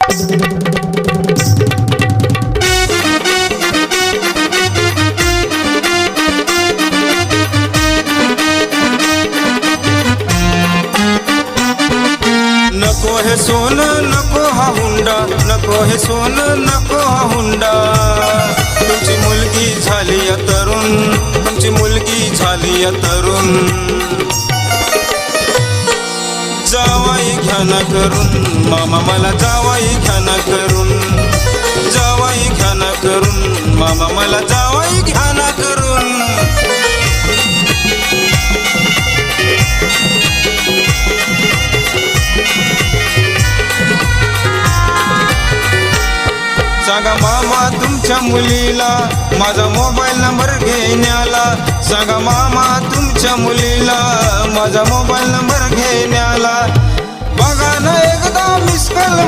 नको हे सोनं नको हा हुंडा, नको हे सोनं नको हा हुंडा। तुमची मुलगी झाली या तरुण, तुमची मुलगी झाली या तरुण। जावाई घ्या ना करून मामा मला जावाई घ्या ना करून, जावाई घ्या ना करून मामा मला जावाई घ्या ना करून। सांगा मामा तुमच्या मुलीला माझा मोबाईल नंबर घेण्याला, सांगा मामा तुमच्या मुलीला माझा मोबाईल नंबर घेण्याला। बघा ना एकदा मिस कॉल